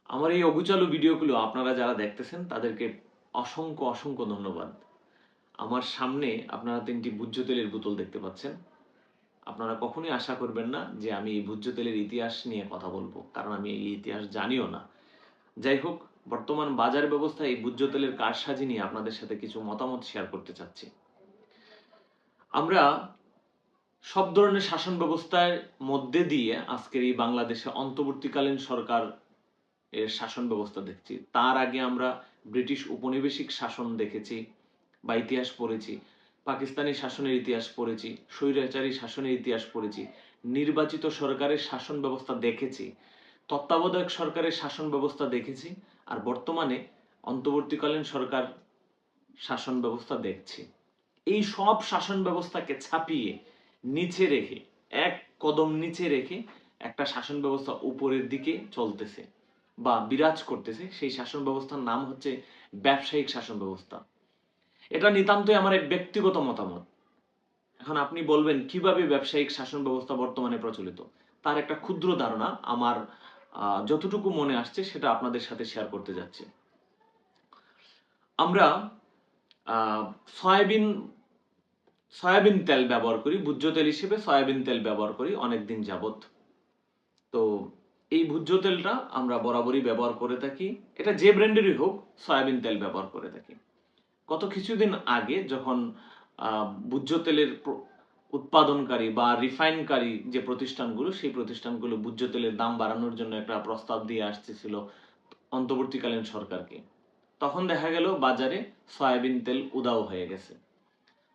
আমার এই অগুচালু ভিডিওগুলো আপনারা যারা দেখতেছেন তাদেরকে অসংখ্য অসংখ্য ধন্যবাদ। আমার সামনে আপনারা 3টি ভোজ্য তেলের বোতল দেখতে পাচ্ছেন। আপনারা কখনোই আশা করবেন না যে আমি এই ভোজ্য তেলের ইতিহাস নিয়ে কথা বলবো, কারণ আমি এই ইতিহাস জানিও না। যাই হোক, বর্তমান বাজার ব্যবস্থায় এই ভোজ্য তেলের কারসাজি নিয়ে আপনাদের সাথে কিছু মতামত শেয়ার করতে চাচ্ছি। আমরা সব ধরনের শাসন ব্যবস্থার মধ্যে দিয়ে আজকের এই বাংলাদেশে অন্তর্বর্তীকালীন সরকার এর শাসন ব্যবস্থা দেখছি। তার আগে আমরা ব্রিটিশ উপনিবেশিক শাসন দেখেছি বা ইতিহাস পড়েছি, পাকিস্তানি শাসনের ইতিহাস পড়েছি, স্বৈরাচারী শাসনের ইতিহাস পড়েছি, নির্বাচিত সরকারের শাসন ব্যবস্থা দেখেছি, তত্ত্বাবধায়ক সরকারের শাসন ব্যবস্থা দেখেছি, আর বর্তমানে অন্তর্বর্তীকালীন সরকার শাসন ব্যবস্থা দেখছি। এই সব শাসন ব্যবস্থাকে ছাপিয়ে নিচে রেখে, এক কদম নিচে রেখে একটা শাসন ব্যবস্থা উপরের দিকে চলতেছে বা বিরাজ করতেছে। সেই শাসন ব্যবস্থার নাম হচ্ছে ব্যবসায়িক শাসন ব্যবস্থা। এটা নিতান্তই আমার এক ব্যক্তিগত মতামত। এখন আপনি বলবেন কিভাবে ব্যবসায়িক শাসন ব্যবস্থা বর্তমানে প্রচলিত। তার একটা ক্ষুদ্র ধারণা আমার যতটুকু মনে আসছে সেটা আপনাদের সাথে শেয়ার করতে যাচ্ছি। আমরা সয়াবিন সয়াবিন তেল ব্যবহার করি, ভোজ্য তেল হিসেবে সয়াবিন তেল ব্যবহার করি অনেকদিন যাবত। তো এই ভোজ্য তেলটা আমরা বরাবরই ব্যবহার করে থাকি। এটা যে ব্র্যান্ডেরই হোক, সয়াবিন তেল ব্যবহার করে থাকি। গত কিছুদিন আগে যখন ভোজ্য তেলের উৎপাদনকারী বা রিফাইনকারী যে প্রতিষ্ঠানগুলো, সেই প্রতিষ্ঠানগুলো ভোজ্য তেলের দাম বাড়ানোর জন্য একটা প্রস্তাব দিয়ে আসতেছিল অন্তর্বর্তীকালীন সরকারকে, তখন দেখা গেল বাজারে সয়াবিন তেল উধাও হয়ে গেছে।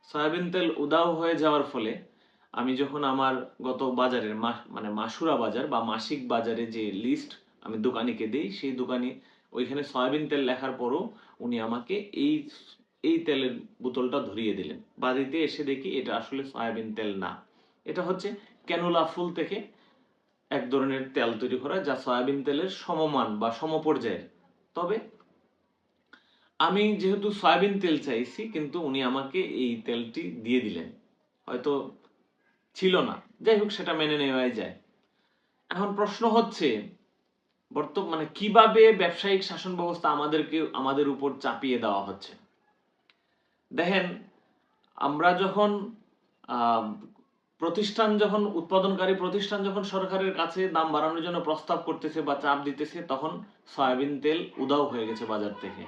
সয়াবিন তেল উধাও হয়ে যাওয়ার ফলে আমি যখন আমার গত বাজারের মানে মাসুরা বাজার বা মাসিক বাজারে যে লিস্ট আমি দোকানিকে দিই, সেই দোকানি ওইখানে সয়াবিন তেল লেখার পরও উনি আমাকে এই তেলের বোতলটা ধরিয়ে দিলেন। বাড়িতে এসে দেখি এটা আসলে সয়াবিন তেল না, এটা হচ্ছে ক্যানোলা ফুল থেকে এক ধরনের তেল তৈরি করা, যা সয়াবিন তেলের সমমান বা সমপর্যায়ের। তবে আমি যেহেতু সয়াবিন তেল চাইছি, কিন্তু উনি আমাকে এই তেলটি দিয়ে দিলেন, হয়তো ছিল না। যাই হোক, সেটা মেনে নেওয়াই যায়। এখন প্রশ্ন হচ্ছে বর্তমানে কিভাবে ব্যবসায়িক শাসন ব্যবস্থা আমাদের উপর চাপিয়ে দেওয়া হচ্ছে। দেখেন, আমরা যখন উৎপাদনকারী প্রতিষ্ঠান যখন সরকারের কাছে দাম বাড়ানোর জন্য প্রস্তাব করতেছে বা চাপ দিতেছে, তখন সয়াবিন তেল উধাও হয়ে গেছে বাজার থেকে।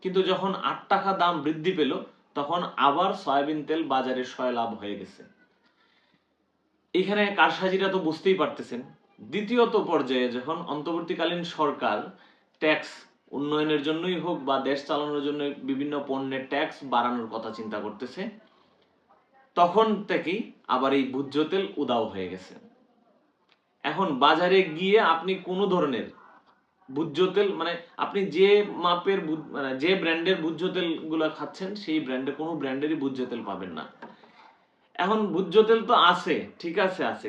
কিন্তু যখন 8 টাকা দাম বৃদ্ধি পেল, তখন আবার সয়াবিন তেল বাজারে সয়লাভ হয়ে গেছে। এখানে কারসাজিটা তো বুঝতেই পারতেছেন। দ্বিতীয়ত পর্যায়ে যখন অন্তর্বর্তীকালীন সরকার ট্যাক্স উন্নয়নের জন্যই হোক বা দেশ চালানোর জন্য বিভিন্ন পণ্যের ট্যাক্স বাড়ানোর কথা চিন্তা করতেছে, তখন থেকেই আবার এই ভোজ্য তেল উধাও হয়ে গেছে। এখন বাজারে গিয়ে আপনি কোনো ধরনের ভোজ্য তেল, মানে আপনি যে মাপের মানে যে ব্র্যান্ডের ভোজ্য তেল গুলা খাচ্ছেন, সেই ব্র্যান্ডে কোনো ব্র্যান্ডেরই ভোজ্য তেল পাবেন না। এখন ভোজ্য তেল তো আছে, ঠিক আছে, আছে।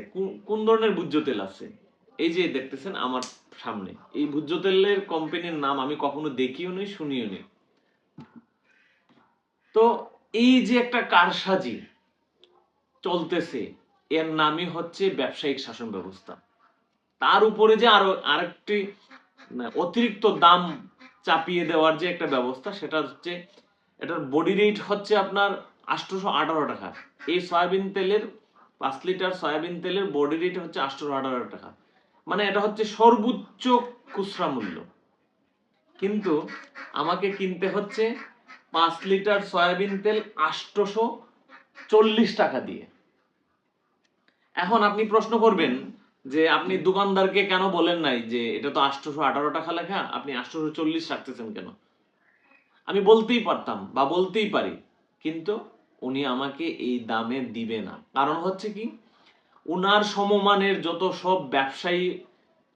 কোন ধরনের ভোজ্য তেল আছে? এই যে দেখতেছেন আমার সামনে, এই ভোজ্য তেলের কোম্পানির নাম আমি কখনো দেখিও নি, শুনিও নি। তো এই যে একটা কারসাজি চলতেছে, এর নামই হচ্ছে ব্যবসায়িক শাসন ব্যবস্থা। তার উপরে যে আরো আরেকটি অতিরিক্ত দাম চাপিয়ে দেওয়ার যে একটা ব্যবস্থা, সেটা হচ্ছে এটার বডি রেট হচ্ছে আপনার 818 টাকা। এই সয়াবিন তেলের 5 লিটার সয়াবিন তেলের বডি রেট হচ্ছে 818 টাকা। মানে এটা হচ্ছে সর্বোচ্চ খুচরা মূল্য। কিন্তু আমাকে কিনতে হচ্ছে 5 লিটার সয়াবিন তেল 840 টাকা দিয়ে। এখন আপনি প্রশ্ন করবেন যে আপনি দোকানদারকে কেন বলেন নাই যে এটা তো 818 টাকা লেখা, আপনি 840 রাখতেছেন কেন? আমি বলতেই পারতাম বা বলতেই পারি, কিন্তু উনি আমাকে এই দামে দিবে না। কারণ হচ্ছে কি, উনার সমমানের যত সব ব্যবসায়ী,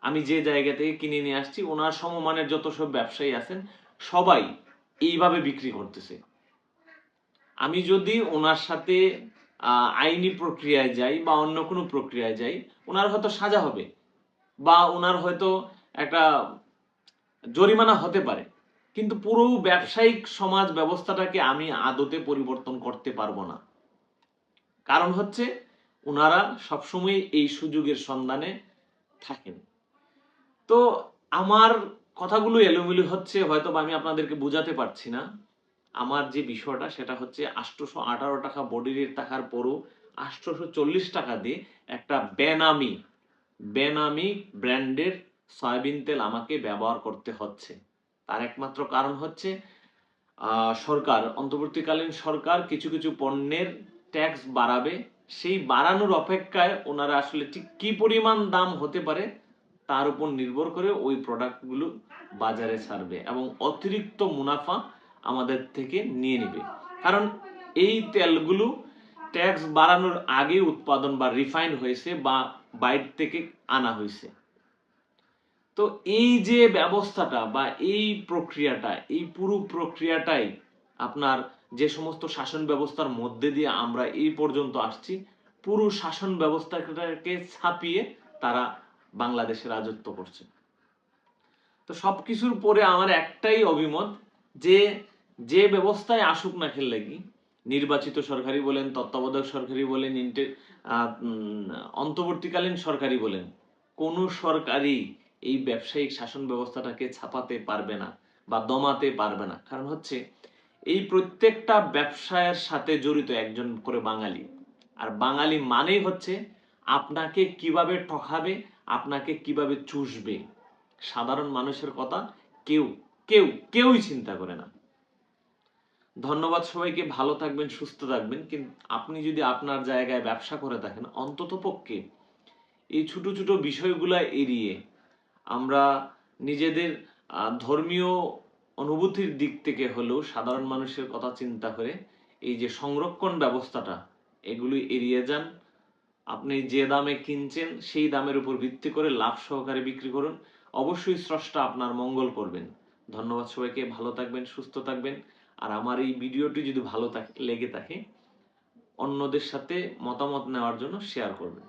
আমি যে জায়গা থেকে কিনে নিয়ে আসছি, ওনার সমমানের যত সব ব্যবসায়ী আছেন, সবাই এইভাবে বিক্রি করতেছে। আমি যদি ওনার সাথে আইনি প্রক্রিয়ায় যাই বা অন্য কোনো প্রক্রিয়ায় যাই, ওনার হয়তো সাজা হবে বা ওনার হয়তো একটা জরিমানা হতে পারে, কিন্তু পুরো ব্যবসায়িক সমাজ ব্যবস্থাটাকে আমি আদতে পরিবর্তন করতে পারবো না। কারণ হচ্ছে ওনারা সবসময় এই সুযোগের সন্ধানে থাকেন। তো আমার কথাগুলো এলোমেলো হচ্ছে, হয়তো বা আমি আপনাদেরকে বোঝাতে পারছি না। আমার যে বিষয়টা সেটা হচ্ছে 818 টাকা বডি রেট থাকার পরও 840 টাকা দিয়ে একটা বেনামি ব্র্যান্ডের সয়াবিন তেল আমাকে ব্যবহার করতে হচ্ছে। তার একমাত্র কারণ হচ্ছে সরকার, অন্তর্বর্তীকালীন সরকার কিছু কিছু পণ্যের ট্যাক্স বাড়াবে, সেই বাড়ানোর অপেক্ষায় ওনারা আসলে ঠিক কি পরিমাণ দাম হতে পারে তার উপর নির্ভর করে ওই প্রোডাক্টগুলো বাজারে ছাড়বে এবং অতিরিক্ত মুনাফা আমাদের থেকে নিয়ে নেবে। কারণ এই তেলগুলো ট্যাক্স বাড়ানোর আগে উৎপাদন বা রিফাইন হয়েছে বা বাইরে থেকে আনা হয়েছে। তো এই যে ব্যবস্থাটা বা এই প্রক্রিয়াটা, এই পুরো প্রক্রিয়াটাই আপনার যে সমস্ত শাসন ব্যবস্থার মধ্যে দিয়ে আমরা এই পর্যন্ত আসছি, পুরো শাসন ব্যবস্থাটাকে ছাপিয়ে তারা বাংলাদেশে রাজত্ব করছে। তো সবকিছুর পরে আমার একটাই অভিমত, যে ব্যবস্থায় আসুক না খেল লাগি, নির্বাচিত সরকারি বলেন, তত্ত্বাবধায়ক সরকারি বলেন, অন্তর্বর্তীকালীন সরকারি বলেন, কোন সরকারই এই ব্যবসায়িক শাসন ব্যবস্থাটাকে ছাপাতে পারবে না বা দমাতে পারবে না। কারণ হচ্ছে এই প্রত্যেকটা ব্যবসায়ের সাথে জড়িত একজন করে বাঙালি, আর বাঙালি মানেই হচ্ছে আপনাকে কিভাবে ঠকাবে, আপনাকে কিভাবে চুষবে। সাধারণ মানুষের কথা কেউ কেউ কেউই চিন্তা করে না। ধন্যবাদ সবাইকে, ভালো থাকবেন, সুস্থ থাকবেন। কিন্তু আপনি যদি আপনার জায়গায় ব্যবসা করে থাকেন, অন্তত পক্ষে এই ছোট ছোট বিষয়গুলা এড়িয়ে আমরা নিজেদের ধর্মীয় অনুভূতির দিক থেকে হলেও সাধারণ মানুষের কথা চিন্তা করে এই যে সংরক্ষণ ব্যবস্থাটা, এগুলি এড়িয়ে যান। আপনি যে দামে কিনছেন সেই দামের উপর ভিত্তি করে লাভ সহকারে বিক্রি করুন। অবশ্যই স্রষ্টা আপনার মঙ্গল করবেন। ধন্যবাদ সবাইকে, ভালো থাকবেন, সুস্থ থাকবেন। আর আমার এই ভিডিওটি যদি ভালো লেগে থাকে, অন্যদের সাথে মতামত নেওয়ার জন্য শেয়ার করবেন।